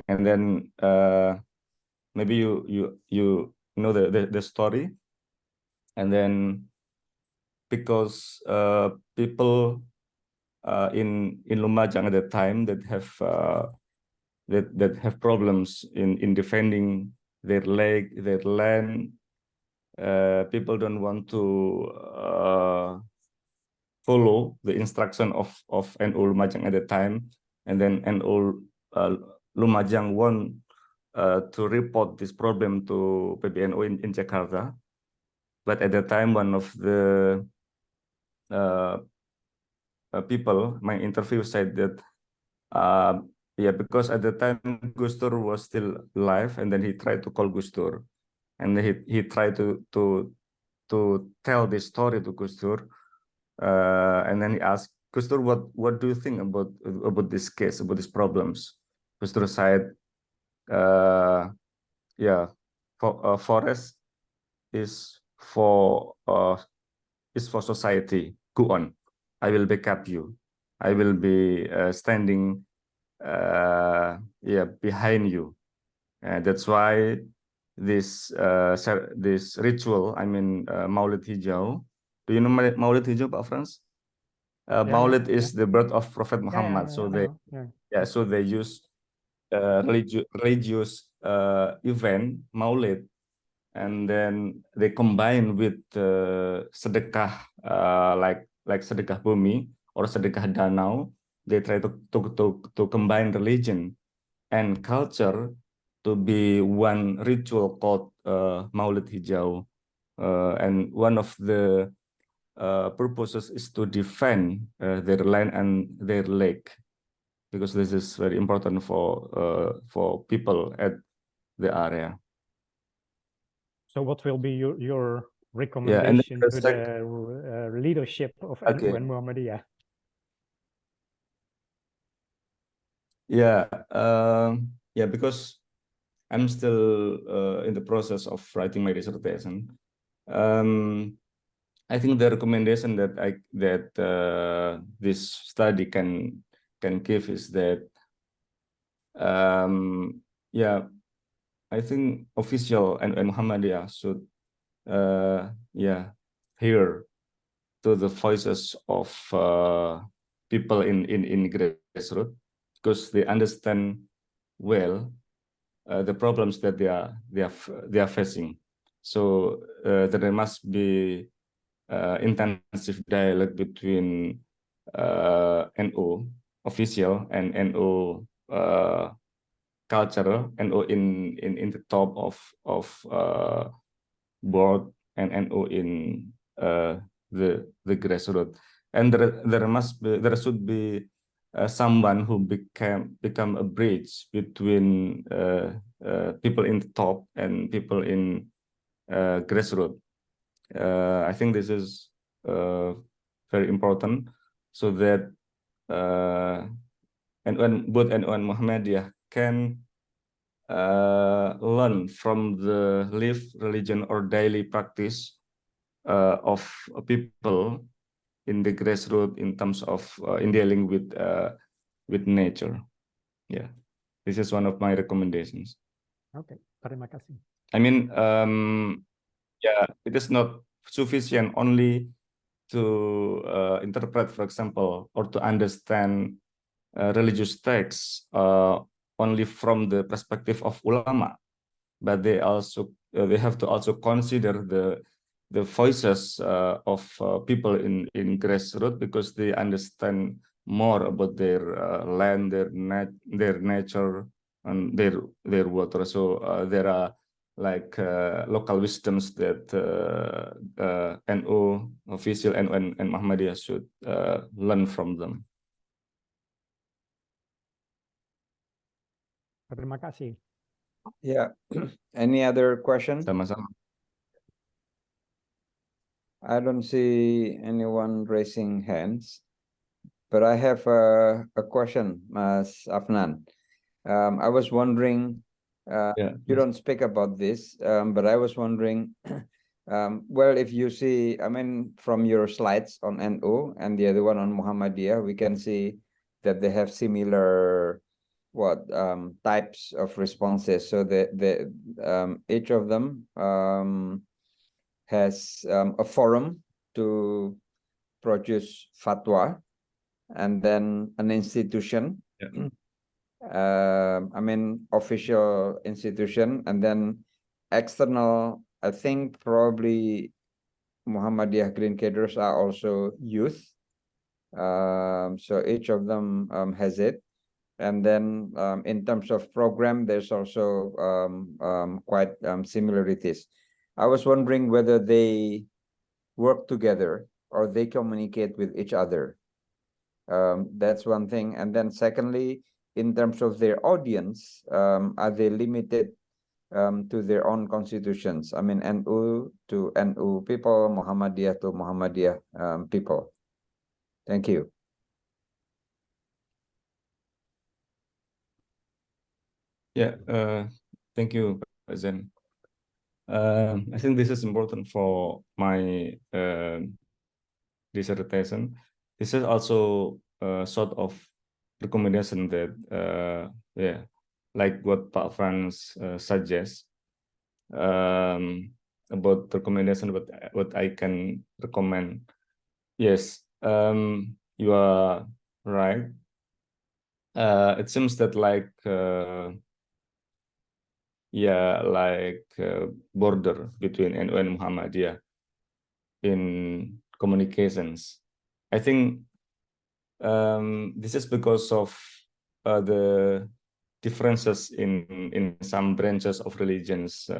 Speaker 2: And then maybe you know the story. And then because people in Lumajang at the time that have problems in defending their lake, their land, people don't want to follow the instruction of NU Lumajang at the time. And then NU Lumajang want to report this problem to PBNU in Jakarta. But at the time, one of the people, my interview, said that yeah, because at the time Gus Dur was still alive, and then he tried to call Gus Dur, and he tried to tell this story to Gus Dur, and then he asked Gus Dur, what do you think about this case, about these problems? Gus Dur said, yeah, forest is for society. Go on, I will back up you. I will be standing behind you. And that's why this ritual, Maulid Hijau. Do you know Maulid Hijau, Pak Frans? Maulid is the birth of Prophet Muhammad. So they use religious event, Maulid, and then they combine with sedekah, like sedekah bumi or sedekah danau. They try to combine religion and culture to be one ritual called Maulid Hijau, and one of the purposes is to defend their land and their lake, because this is very important for people at the area.
Speaker 4: So what will be your recommendation to the leadership of NU and Muhammadiyah?
Speaker 2: Yeah, because I'm still in the process of writing my dissertation. I think the recommendation that this study can give is that I think official and Muhammadiyah should hear to the voices of people in grassroots, because they understand well the problems that they are facing. So there must be intensive dialogue between NU official and NU cultural, NU in the top of board, and NU in the grassroots. And there should be someone who become a bridge between people in the top and people in grassroots. I think this is very important, so that both NU and Muhammadiyah can learn from the lived religion or daily practice of people in the grassroots in terms of in dealing with nature. Yeah, this is one of my recommendations.
Speaker 4: Okay, terima kasih.
Speaker 2: yeah, it is not sufficient only to interpret, for example, or to understand religious texts only from the perspective of ulama, but they have to also consider the voices of people in grassroots, because they understand more about their land, their nature, and their water. So there are like local wisdoms that NU official and Muhammadiyah should learn from them.
Speaker 4: Terima kasih.
Speaker 1: Yeah. Any other question?
Speaker 2: Sama-sama.
Speaker 1: I don't see anyone raising hands, but I have a question, Mas Afnan. I was wondering, you don't speak about this, but I was wondering, well, if you see, I mean, from your slides on NU and the other one on Muhammadiyah, we can see that they have similar types of responses. So each of them has a forum to produce fatwa, and then an institution.
Speaker 2: Yeah.
Speaker 1: I mean, official institution, and then external. I think probably Muhammadiyah Green Cadres are also youth. So each of them has it. And then in terms of program, there's also quite similarities. I was wondering whether they work together or they communicate with each other. That's one thing. And then secondly, in terms of their audience, are they limited to their own constitutions? I mean, NU to NU people, Muhammadiyah to Muhammadiyah people. Thank you.
Speaker 2: Yeah, thank you, Pak Zen. I think this is important for my dissertation. This is also a sort of recommendation that, yeah, like what Pak Franz suggests about the recommendation, what I can recommend. Yes, you are right. It seems that like border between NU and Muhammadiyah in communications. I think this is because of the differences in some branches of religions,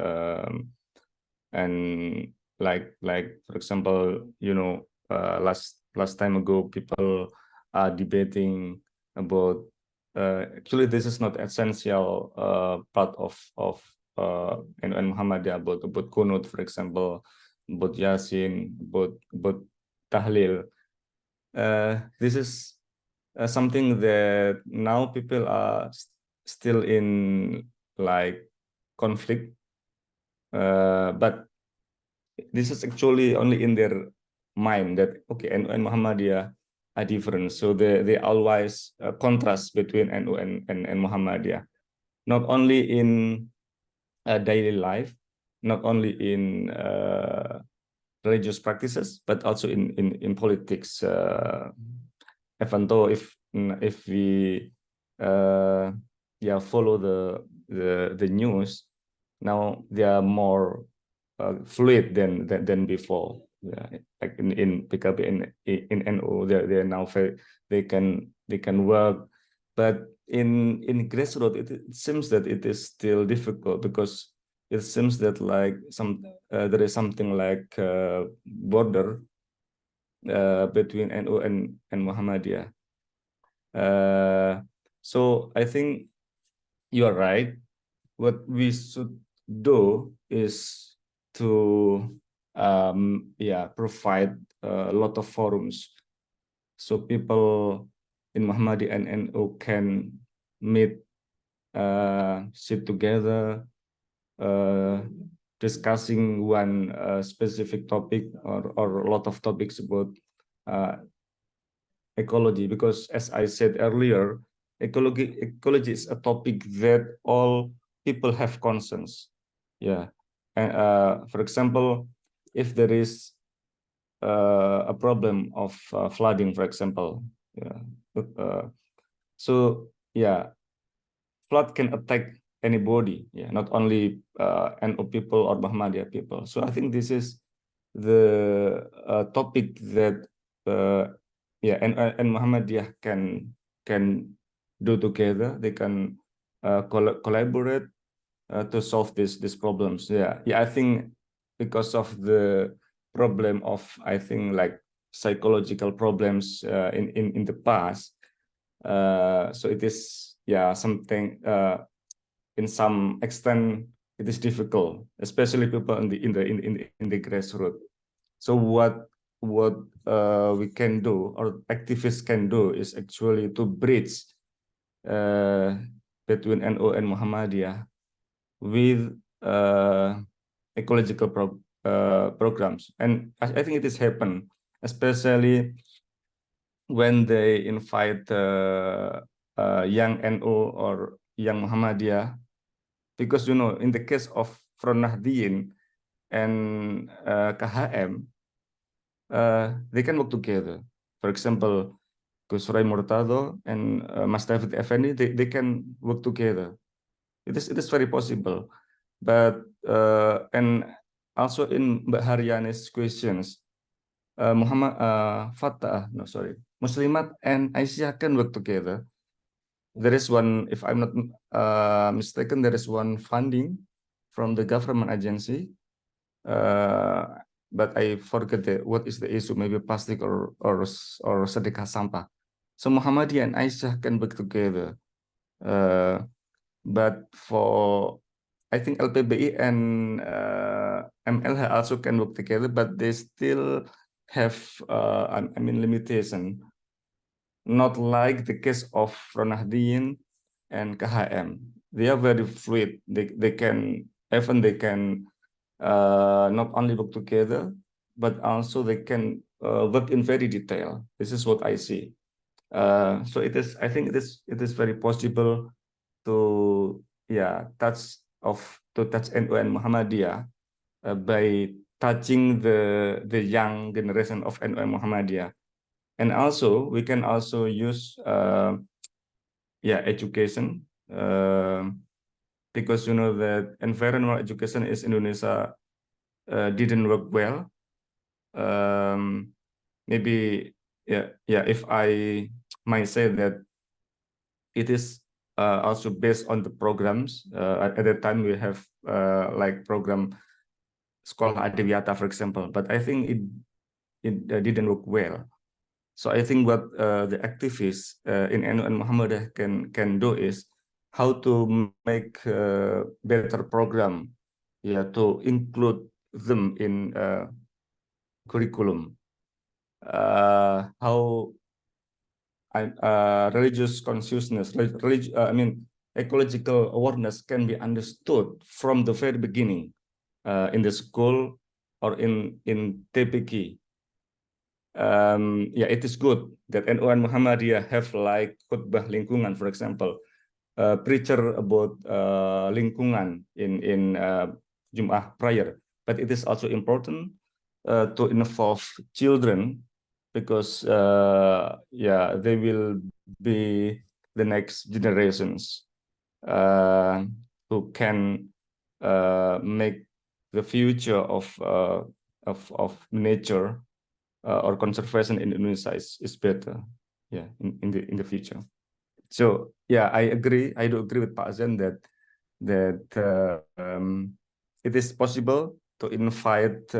Speaker 2: and like for example, you know, last time ago people are debating about actually this is not essential part of NU and Muhammadiyah, about Qunut, for example, about Yasin, about Tahlil. This is something that now people are still in like conflict, but this is actually only in their mind that okay, NU and Muhammadiyah are different, so they always contrast between NU and Muhammadiyah, not only in daily life, not only in religious practices, but also in politics. Even though if we follow the news, now they are more fluid than before. Yeah, like in PKB in NU, they now they can work, but in grassroots it seems that it is still difficult, because it seems that like there is something like border between NU and Muhammadiyah. So I think you are right. What we should do is to provide a lot of forums so people in Muhammadiyah and NU can meet, sit together, discussing one specific topic or a lot of topics about ecology, because as I said earlier, ecology is a topic that all people have concerns. Yeah, for example, if there is a problem of flooding, for example, so yeah, flood can attack anybody, not only NU people or Muhammadiyah people. So I think this is the topic that and Muhammadiyah can do together. They can collaborate to solve these problems. I think because of the problem of, I think, like psychological problems in the past, so it is something in some extent it is difficult, especially people in the grassroots. So what we can do, or activists can do, is actually to bridge between NU and Muhammadiyah with ecological programs. And I think it has happened, especially when they invite young NU or young Muhammadiyah, because in the case of Front Nahdlatul and KHM, they can work together. For example, Gus Ray Murtado and Mas David Effendi, they can work together. It is very possible. But and also in Mbak Haryani's questions, Muslimat and Aisyah can work together. There is one, if I'm not mistaken, there is one funding from the government agency, but I forget what is the issue, maybe plastic or sedekah sampah. So Muhammadiyah and Aisyah can work together. But for, I think LPBI and MLH also can work together, but they still have, limitation. Not like the case of Nahdlatul and KHM. They are very fluid. They can not only work together, but also they can work in very detail. This is what I see. So I think it is very possible to touch NU and Muhammadiyah by touching the young generation of NU and Muhammadiyah. And also we can also use education, because that environmental education in Indonesia didn't work well. Maybe if I might say that it is also based on the programs. At that time we have like program Sekolah Adiwiyata, for example, but I think it didn't work well. So I think what the activists in NU and Muhammadiyah can do is how to make better program, to include them in curriculum. How religious consciousness, ecological awareness can be understood from the very beginning in the school or in TPK. It is good that NU and Muhammadiyah have like khutbah lingkungan, for example, preacher about lingkungan in Jum'ah prayer. But it is also important to involve children, because they will be the next generations who can make the future of nature or conservation in Indonesia is better, in the future. So I do agree with Pak Zen that it is possible to invite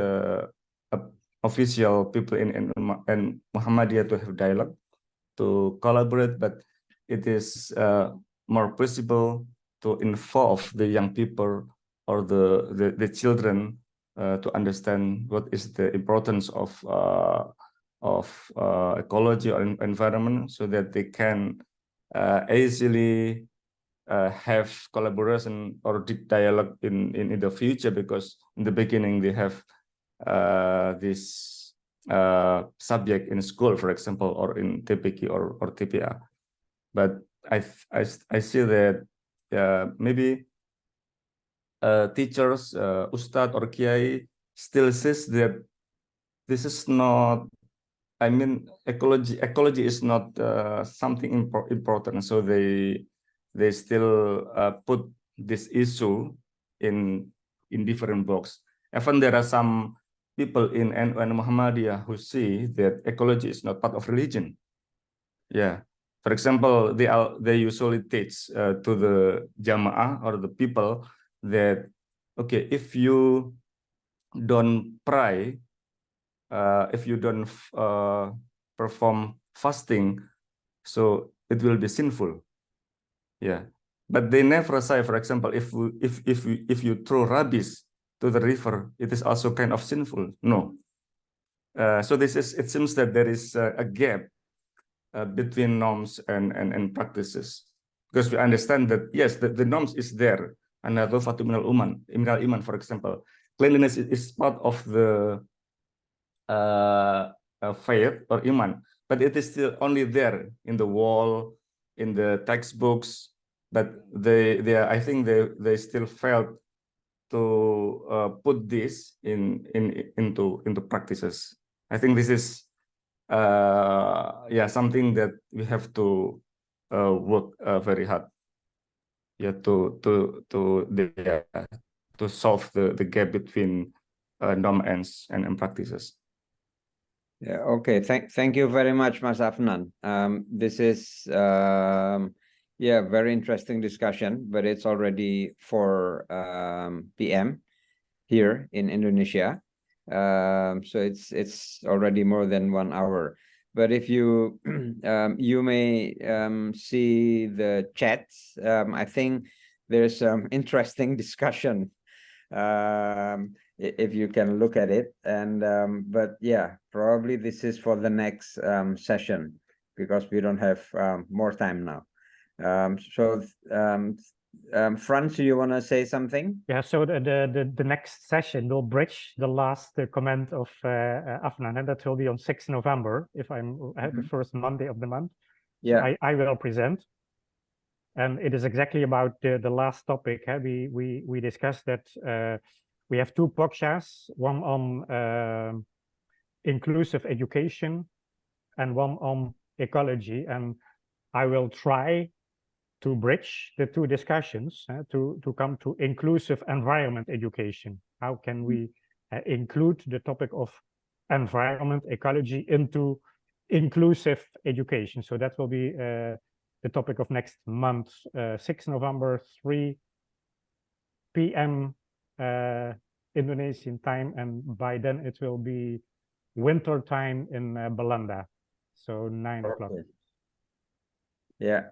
Speaker 2: official people in Muhammadiyah to have dialogue, to collaborate, but it is more possible to involve the young people or the children to understand what is the importance of ecology or environment, so that they can easily have collaboration or dialogue in the future, because in the beginning they have this subject in school, for example, or in TPK or TPA. But I see that maybe teachers, ustad or kiai still says that this is not, I mean, ecology is not something important. So they still put this issue in different box. Even there are some people in NU and Muhammadiyah who see that ecology is not part of religion. Yeah. For example, they usually teach to the jamaah or the people that, okay, if you don't pray, if you don't perform fasting, so it will be sinful. Yeah, but they never say, for example, if you throw rubbish to the river, it is also kind of sinful. No. So it seems that there is a gap between norms and practices, because we understand that yes, the norms is there. And minal iman, for example, cleanliness is part of the faith or iman, but it is still only there in the wall, in the textbooks. But I think they still failed to put this into practices. I think this is something that we have to work very hard, to solve the gap between norm and practices.
Speaker 1: Yeah, okay. Thank you very much, Mas Afnan. This is very interesting discussion, but it's already 4 p.m. here in Indonesia. So it's already more than 1 hour. But if you you may see the chats, I think there's some interesting discussion. If you can look at it, and but yeah, probably this is for the next session, because we don't have more time now. Franz, do you want to say something?
Speaker 4: Yeah, so the next session will bridge the last comment of Afnan, and that will be on 6th November, if I'm the first Monday of the month.
Speaker 1: Yeah,
Speaker 4: so I will present. And it is exactly about the last topic. We discussed that we have 2 podcasts, one on inclusive education and one on ecology. And I will try to bridge the 2 discussions to come to inclusive environment education. How can we include the topic of environment, ecology into inclusive education? So that will be the topic of next month, 6 November, 3 p.m. Indonesian time, and by then it will be winter time in Belanda, so 9 o'clock.
Speaker 1: okay. Yeah,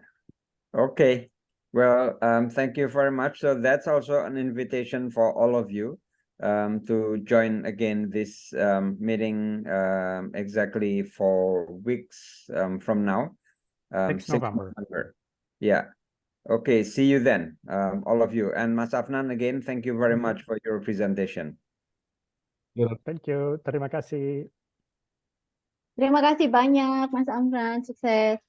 Speaker 1: okay. Well, thank you very much. So that's also an invitation for all of you to join again this meeting exactly 4 weeks from now.
Speaker 4: 6 November.
Speaker 1: Yeah. Okay, see you then, all of you. And Mas Afnan, again, thank you very much for your presentation.
Speaker 4: Thank you. Terima kasih.
Speaker 5: Terima kasih banyak, Mas Amran. Sukses.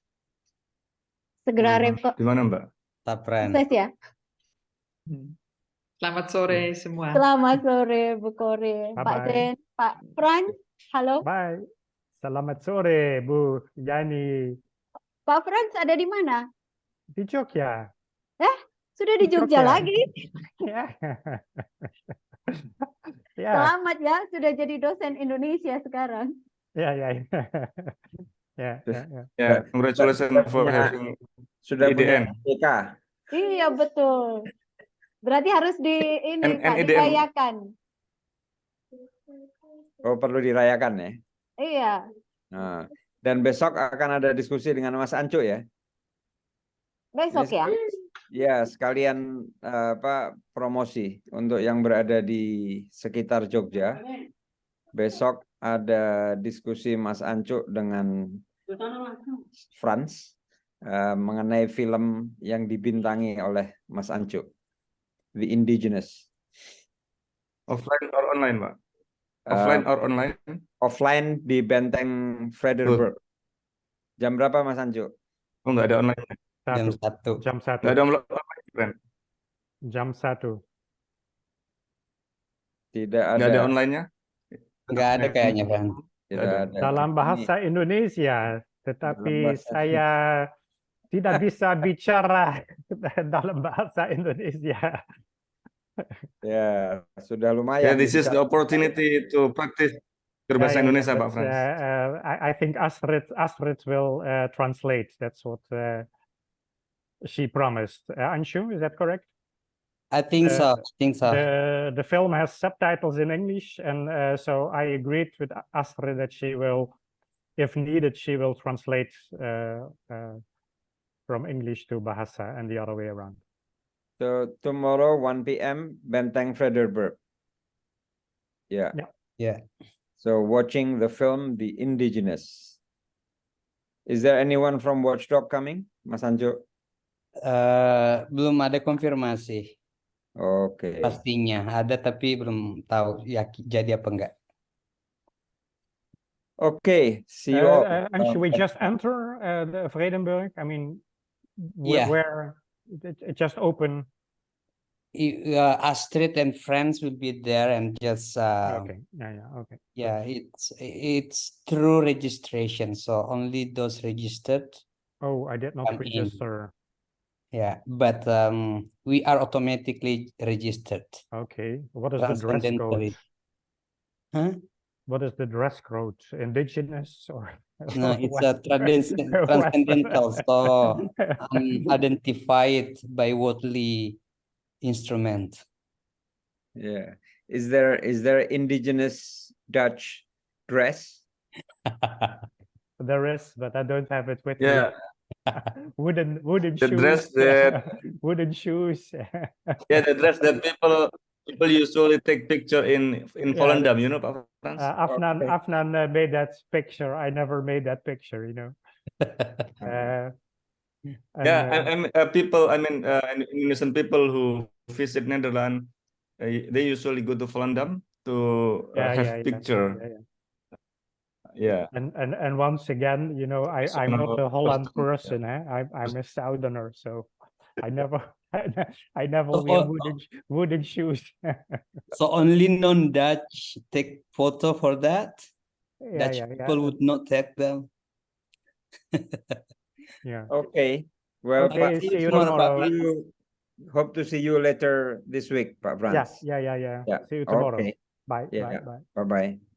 Speaker 5: Segera
Speaker 2: Di mana, Mbak?
Speaker 5: sukses ya.
Speaker 3: Selamat sore semua.
Speaker 5: Selamat sore, Bu Kore,
Speaker 4: Bye
Speaker 5: Pak
Speaker 4: bye.
Speaker 5: Zen, Pak Fran. Halo.
Speaker 4: Bye. Selamat sore, Bu Yani.
Speaker 5: Pak Frans ada di mana?
Speaker 4: Di Jogja.
Speaker 5: Sudah di Jogja lagi?
Speaker 4: Ya. Ya.
Speaker 5: Selamat ya, sudah jadi dosen Indonesia sekarang.
Speaker 4: Ya.
Speaker 2: Yeah, congratulations for having
Speaker 1: Sudah punya
Speaker 2: IDN.
Speaker 1: PK.
Speaker 5: Iya betul. Berarti harus ini Pak,
Speaker 2: IDN.
Speaker 5: dirayakan.
Speaker 1: Oh, perlu dirayakan ya.
Speaker 5: Iya.
Speaker 1: Nah, dan besok akan ada diskusi dengan Mas Anco ya.
Speaker 5: Besok ya.
Speaker 1: Ya, sekalian promosi untuk yang berada di sekitar Jogja. Besok ada diskusi Mas Anco dengan Frans mengenai film yang dibintangi oleh Mas Anco, The Indigenous.
Speaker 2: Offline or online, Pak? Offline or online?
Speaker 1: Offline di Benteng Frederberg. Jam berapa, Mas Anco?
Speaker 2: Oh, nggak ada online.
Speaker 4: Jam 1.
Speaker 2: Nggak ada online, friend.
Speaker 4: Jam 1.
Speaker 1: Tidak
Speaker 2: Nggak ada
Speaker 1: ada.
Speaker 2: online-nya?
Speaker 6: Nggak ada kayaknya, Fran.
Speaker 1: Tidak
Speaker 2: Ada.
Speaker 1: ada.
Speaker 4: Dalam
Speaker 1: Ini
Speaker 4: bahasa Indonesia, tetapi
Speaker 1: bahasa
Speaker 4: saya tidak bisa bicara dalam bahasa Indonesia.
Speaker 1: ya sudah
Speaker 2: Yeah,
Speaker 1: lumayan.
Speaker 2: this is
Speaker 1: bisa.
Speaker 2: the opportunity to practice berbahasa Indonesia, Pak
Speaker 4: but,
Speaker 2: Frans.
Speaker 4: I think Astrid will translate. That's what she promised. Anshu, is that correct?
Speaker 6: I think so. I think so.
Speaker 4: The film has subtitles in English, and so I agreed with Astrid that she will, if needed, she will translate from English to Bahasa and the other way around.
Speaker 1: So tomorrow 1 p.m. Benteng Frederberg. Yeah.
Speaker 6: Yeah.
Speaker 1: So watching the film The Indigenous. Is there anyone from Watchdog coming, Mas Anjo?
Speaker 6: Belum ada konfirmasi.
Speaker 1: Oke.
Speaker 6: Pastinya ada tapi belum tahu jadi apa enggak.
Speaker 1: Okay, see you all.
Speaker 4: And should we just enter the Vredenburg? I mean,
Speaker 6: Yeah.
Speaker 4: where it just open?
Speaker 6: Astrid and friends will be there and just
Speaker 4: Okay. Okay.
Speaker 6: yeah, it's through registration, so only those registered.
Speaker 4: Oh, I did not
Speaker 6: come in.
Speaker 4: register.
Speaker 6: Yeah, but we are automatically registered.
Speaker 4: Okay. What is the dress code?
Speaker 6: Transcendentally. Huh?
Speaker 4: What is the dress code? Indigenous or?
Speaker 6: No, it's
Speaker 4: West-
Speaker 6: a transcendental, so identified by worldly instrument.
Speaker 1: Yeah. Is there indigenous Dutch dress?
Speaker 4: There is, but I don't have it with
Speaker 2: Yeah,
Speaker 4: me. Wooden
Speaker 2: the
Speaker 4: shoes.
Speaker 2: dress that
Speaker 4: Wooden shoes.
Speaker 2: yeah, the dress that people usually take picture in
Speaker 4: Yeah,
Speaker 2: Volendam, you know, Pak Frans?
Speaker 4: Afnan
Speaker 1: Okay.
Speaker 4: Afnan made that picture. I never made that picture, you know.
Speaker 2: Yeah, people, I mean, Indonesian people who visit Netherlands, they usually go to Volendam to have picture. Yeah.
Speaker 4: And once again, you know, I'm not a Holland person. I'm a Southerner, so I never I never wear wooden shoes.
Speaker 6: So only non-Dutch take photo for that. Dutch
Speaker 4: Yeah.
Speaker 6: people would not take them.
Speaker 4: Yeah.
Speaker 1: Okay. Well,
Speaker 4: Okay,
Speaker 1: Pak,
Speaker 4: see you
Speaker 6: tomorrow,
Speaker 4: tomorrow.
Speaker 6: Pak.
Speaker 1: hope to see you later this week, Pak Frans.
Speaker 4: Yeah.
Speaker 1: Yeah.
Speaker 4: See you tomorrow.
Speaker 1: Okay.
Speaker 4: Bye.
Speaker 1: Yeah.
Speaker 4: Bye.
Speaker 1: Bye-bye.